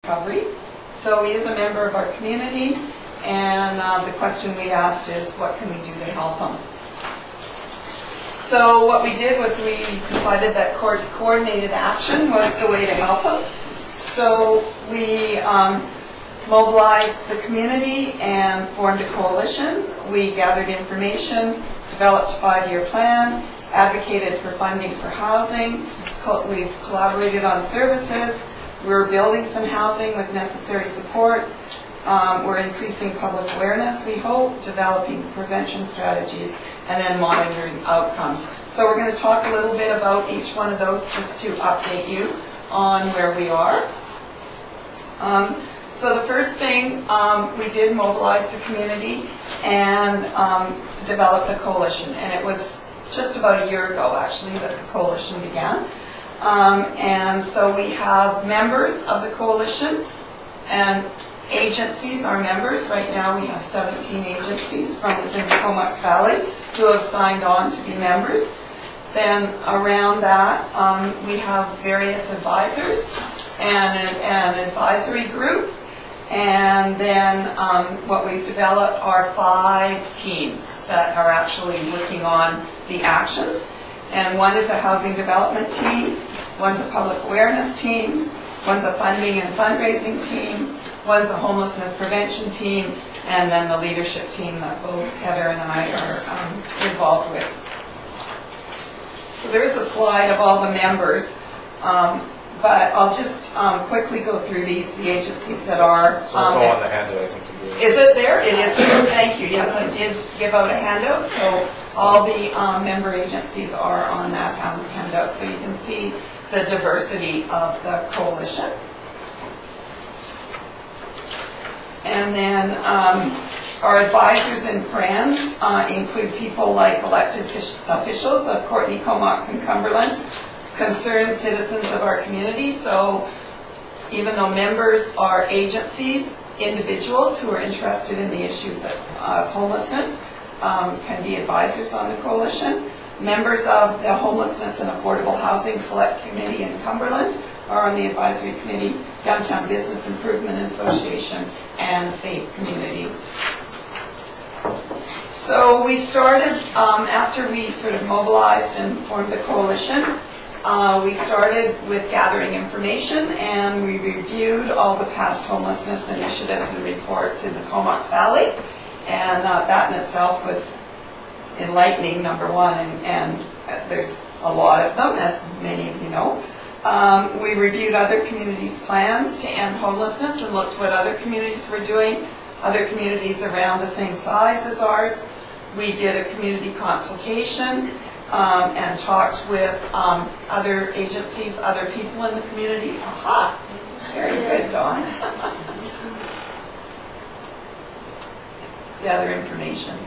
recovery. So he is a member of our community, and the question we asked is, what can we do to help him? So what we did was we decided that coordinated action was the way to help him. So we mobilized the community and formed a coalition. We gathered information, developed a 5-year plan, advocated for funding for housing. We've collaborated on services. We're building some housing with necessary supports. We're increasing public awareness, we hope, developing prevention strategies, and then monitoring outcomes. So we're going to talk a little bit about each one of those just to update you on where we are. So the first thing, we did mobilize the community and develop the coalition. And it was just about a year ago, actually, that the coalition began. And so we have members of the coalition and agencies are members. Right now we have 17 agencies from within the Comox Valley who have signed on to be members. Then around that we have various advisors and an advisory group. And then what we've developed are 5 teams that are actually working on the actions. And one is a housing development team, one's a public awareness team, one's a funding and fundraising team, one's a homelessness prevention team, and then the leadership team that both Heather and I are involved with. So there is a slide of all the members, but I'll just quickly go through the agencies that are... It's also on the handout, I think. Is it there? It is there. Thank you. Yes, I did give out a handout, so all the member agencies are on that handout, so you can see the diversity of the coalition. And then our advisors and friends include people like elected officials of Courtenay, Comox, and Cumberland, concerned citizens of our community. So even though members are agencies, individuals who are interested in the issues of homelessness can be advisors on the coalition. Members of the Homelessness and Affordable Housing Select Committee in Cumberland are on the advisory committee, Downtown Business Improvement Association, and Faith Communities. So we started, after we sort of mobilized and formed the coalition, we started with gathering information, and we reviewed all the past homelessness initiatives and reports in the Comox Valley, and that in itself was enlightening, number one, and there's a lot of them, as many of you know. We reviewed other communities' plans to end homelessness and looked what other communities were doing, other communities around the same size as ours. We did a community consultation and talked with other agencies, other people in the community. Aha! Very good, Dawn. The other information.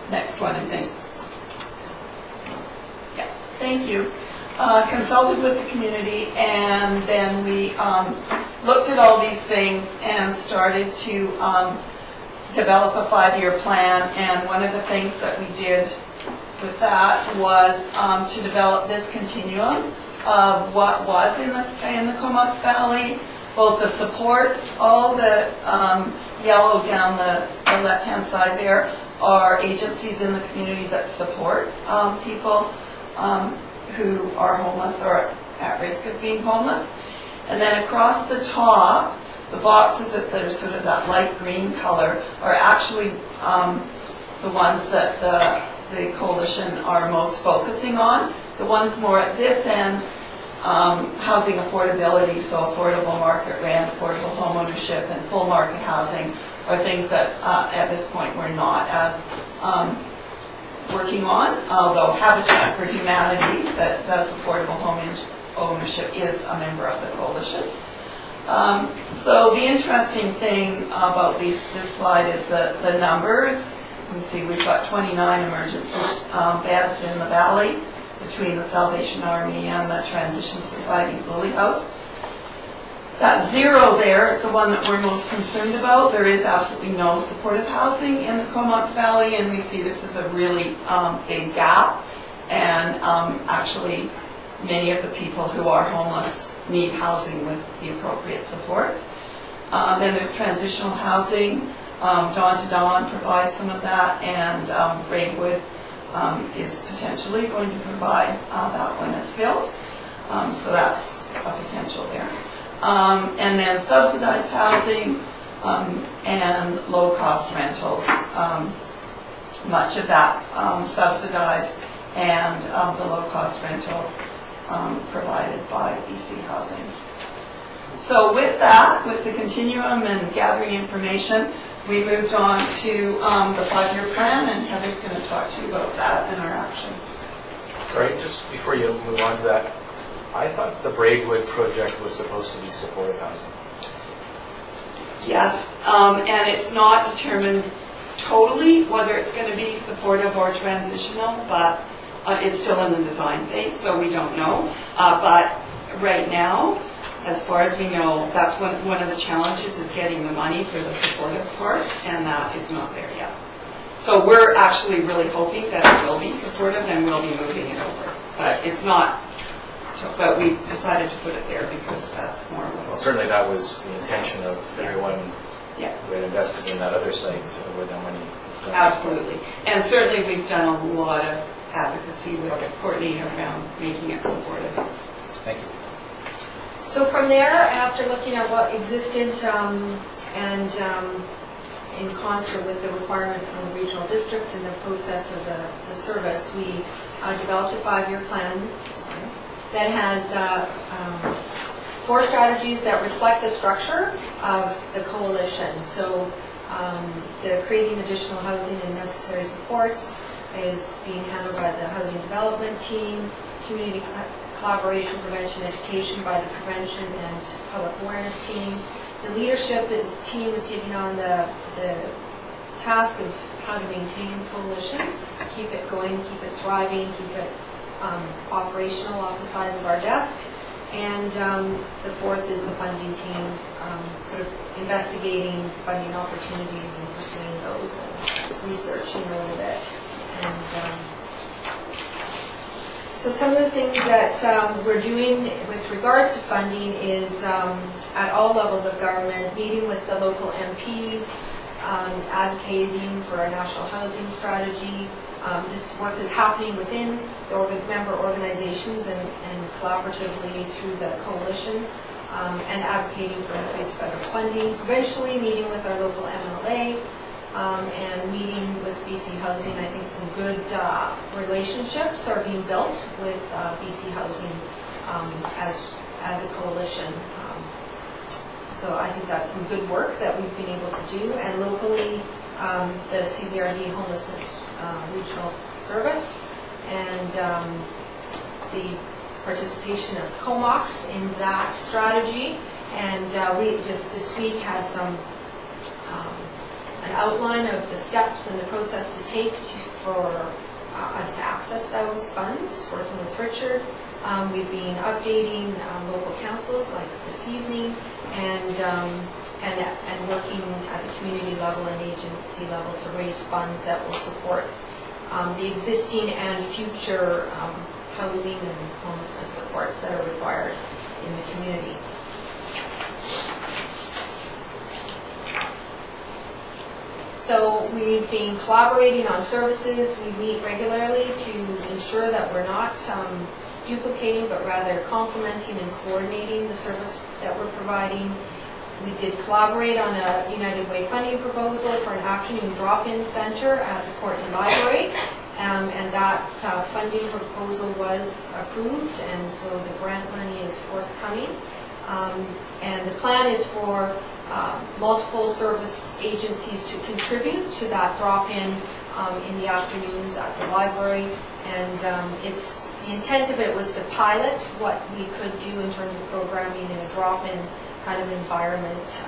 Next one, I think. Yeah, thank you. Consulted with the community, and then we looked at all these things and started to develop a 5-year plan. And one of the things that we did with that was to develop this continuum of what was in the Comox Valley, both the supports, all the yellow down the left-hand side there are agencies in the community that support people who are homeless or at risk of being homeless. And then across the top, the boxes that are sort of that light green color are actually the ones that the coalition are most focusing on. The ones more at this end, housing affordability, so affordable market rent, affordable home ownership, and full market housing are things that at this point we're not as working on, although Habitat for Humanity, that does affordable home ownership, is a member of the coalition. So the interesting thing about this slide is the numbers. You can see we've got 29 emergency beds in the valley between the Salvation Army and the Transition Society's Lily House. That 0 there is the one that we're most concerned about. There is absolutely no supportive housing in the Comox Valley, and we see this as a really big gap. And actually, many of the people who are homeless need housing with the appropriate supports. Then there's transitional housing. Dawn to Dawn provides some of that, and Braidwood is potentially going to provide that when it's built. So that's a potential there. And then subsidized housing and low-cost rentals. Much of that subsidized, and the low-cost rental provided by BC Housing. So with that, with the continuum and gathering information, we moved on to the 5-year plan, and Heather's going to talk to you about that and our action. Right, just before you move on to that, I thought the Braidwood project was supposed to be supportive housing. Yes, and it's not determined totally whether it's going to be supportive or transitional, but it's still in the design phase, so we don't know. But right now, as far as we know, that's one of the challenges is getting the money for the supportive part, and that is not there yet. So we're actually really hoping that it will be supportive and we'll be moving it over. But it's not, but we decided to put it there because that's more what. Well, certainly that was the intention of everyone who had invested in that other site where the money is going. Absolutely. And certainly we've done a lot of advocacy with Courtney around making it supportive. Thank you. So from there, after looking at what existed and in concert with the requirement from the regional district and the process of the service, we developed a 5-year plan that has 4 strategies that reflect the structure of the coalition. So the creating additional housing and necessary supports is being handled by the housing development team, community collaboration, prevention, education by the prevention and public awareness team. The leadership team is taking on the task of how to maintain the coalition, keep it going, keep it thriving, keep it operational off the sides of our desk. And the 4th is the funding team, sort of investigating funding opportunities and pursuing those and researching a little bit. And so some of the things that we're doing with regards to funding is at all levels of government, meeting with the local MPs, advocating for a national housing strategy. This work is happening within the member organizations and collaboratively through the coalition, and advocating for increased federal funding. Provincially, meeting with our local MLA, and meeting with BC Housing. I think some good relationships are being built with BC Housing as a coalition. So I think that's some good work that we've been able to do. And locally, the CBRD Homelessness Regional Service and the participation of COMOX in that strategy. And we just this week had some an outline of the steps and the process to take for us to access those funds, working with Richard. We've been updating local councils like this evening, and looking at the community level and agency level to raise funds that will support the existing and future housing and homelessness supports that are required in the community. So we've been collaborating on services. We meet regularly to ensure that we're not duplicating, but rather complementing and coordinating the service that we're providing. We did collaborate on a United Way funding proposal for an afternoon drop-in center at the Courtney Library, and that funding proposal was approved, and so the grant money is forthcoming. And the plan is for multiple service agencies to contribute to that drop-in in the afternoons at the library, and the intent of it was to pilot what we could do in terms of programming in a drop-in kind of environment,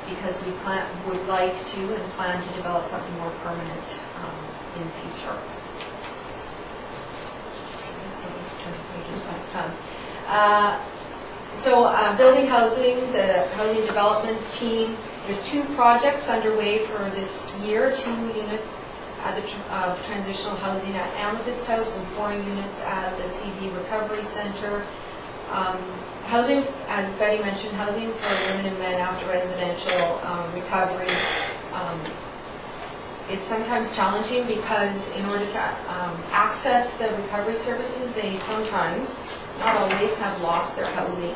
because we would like to and plan to develop something more permanent in the future. So building housing, the housing development team, there's 2 projects underway for this year, 2 units at the transitional housing at Amethyst House and 4 units at the CB Recovery Center. Housing, as Betty mentioned, housing for women and men after residential recovery is sometimes challenging because in order to access the recovery services, they sometimes, not always, have lost their housing.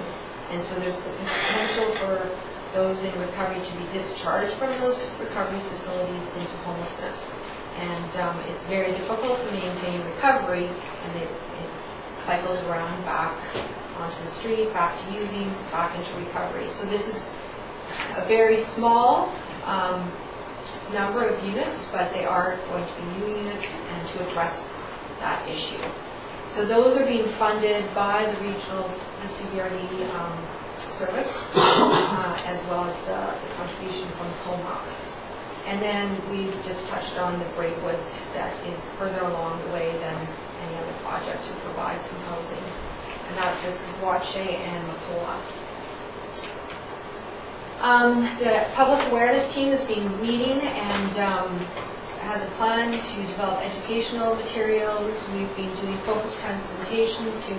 And so there's the potential for those in recovery to be discharged from those recovery facilities into homelessness. And it's very difficult to maintain recovery, and it cycles around back onto the street, back to using, back into recovery. So this is a very small number of units, but they are going to be new units and to address that issue. So those are being funded by the regional, the CBRD service, as well as the contribution from Comox. And then we just touched on the Braidwood that is further along the way than any other project to provide some housing. And that's with Wache and Macola. The public awareness team has been meeting and has a plan to develop educational materials. We've been doing focus presentations to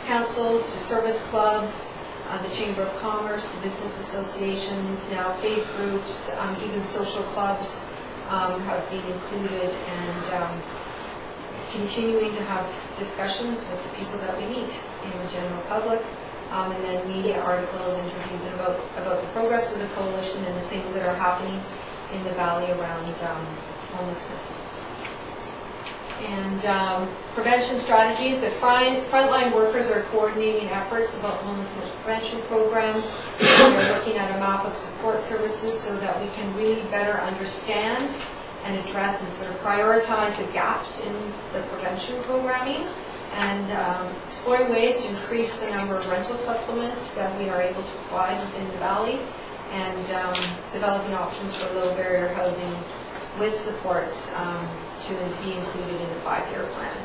councils, to service clubs, the Chamber of Commerce, to business associations, now faith groups, even social clubs have been included, and continuing to have discussions with the people that we meet in the general public, and then media articles, interviews about the progress of the coalition and the things that are happening in the valley around homelessness. And prevention strategies, the frontline workers are coordinating efforts about homelessness prevention programs. They're looking at a map of support services so that we can really better understand and address and sort of prioritize the gaps in the prevention programming, and exploring ways to increase the number of rental supplements that we are able to provide within the valley, and developing options for low barrier housing with supports to be included in the 5-year plan.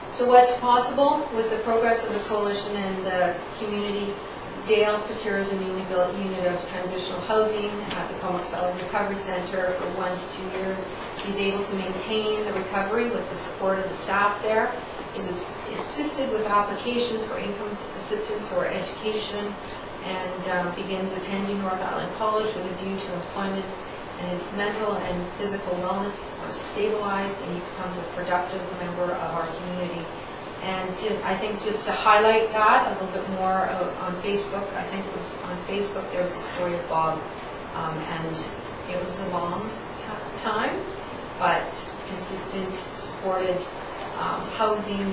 So what's possible with the progress of the coalition and the community? Dale secures a newly built unit of transitional housing at the Comox Valley Recovery Center for 1 to 2 years. He's able to maintain the recovery with the support of the staff there. He's assisted with applications for income assistance or education, and begins attending North Island College with a view to employment, and his mental and physical wellness are stabilized, and he becomes a productive member of our community. And I think just to highlight that a little bit more on Facebook, I think it was on Facebook, there was the story of Bob, and it was a long time, but consistent, supported housing.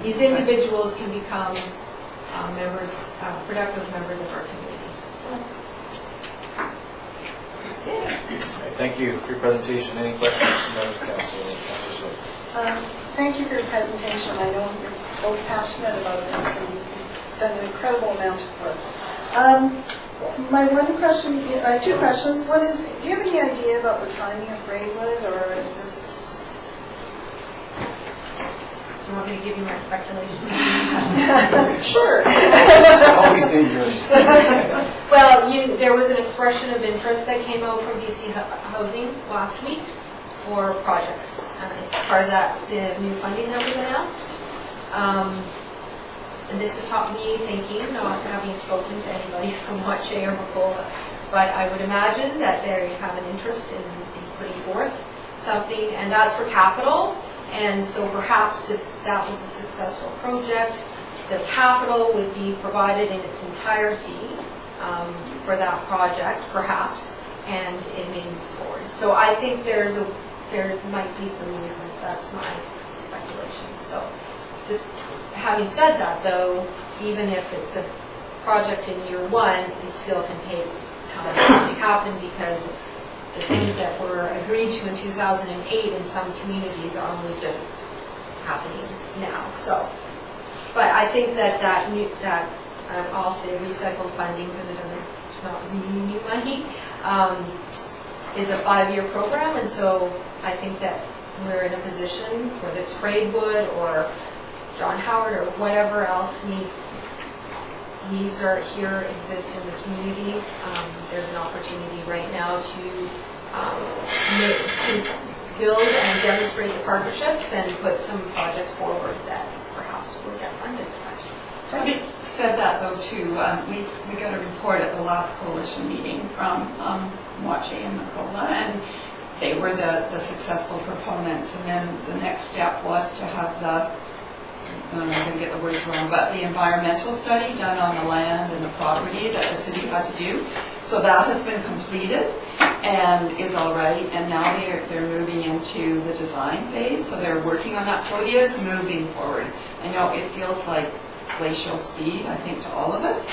These individuals can become members, productive members of our community. That's it. Right, thank you for your presentation. Any questions from members of council? Councilor Swift. Thank you for your presentation. I know you're both passionate about this, and you've done an incredible amount of work. My one question, two questions. One is, do you have any idea about the timing of Braidwood, or is this... Do you want me to give you my speculation? Sure. Always dangerous. Well, there was an expression of interest that came out from BC Housing last week for projects. It's part of the new funding that was announced. And this has taught me thinking, not having spoken to anybody from Wache or Macola, but I would imagine that they have an interest in putting forth something, and that's for capital. And so perhaps if that was a successful project, the capital would be provided in its entirety for that project, perhaps, and it may move forward. So I think there might be some movement. That's my speculation. So just having said that, though, even if it's a project in year 1, it still can take time to happen, because the things that were agreed to in 2008 in some communities are only just happening now. So, but I think that I'll say recycled funding, because it's not really new money, is a 5-year program, and so I think that we're in a position, whether it's Braidwood or John Howard or whatever else needs, needs are here, exist in the community. There's an opportunity right now to build and demonstrate the partnerships and put some projects forward that perhaps will get funded. Having said that though too, we got a report at the last coalition meeting from Moache and Nicola, and they were the successful proponents. And then the next step was to have I'm going to get the words wrong, but the environmental study done on the land and the property that the city had to do. So that has been completed and is all right, and now they're moving into the design phase, so they're working on that. So it is moving forward. I know it feels like glacial speed, I think, to all of us,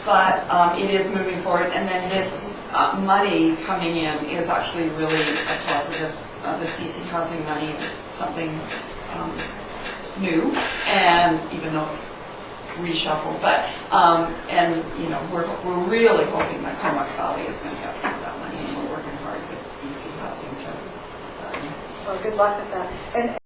but it is moving forward, and then this money coming in is actually really a positive. This BC Housing money is something new, and even though it's reshuffled, but and you know we're really hoping that Comox Valley is going to get some of that money, and we're working hard with BC Housing to. Well, good luck with that. And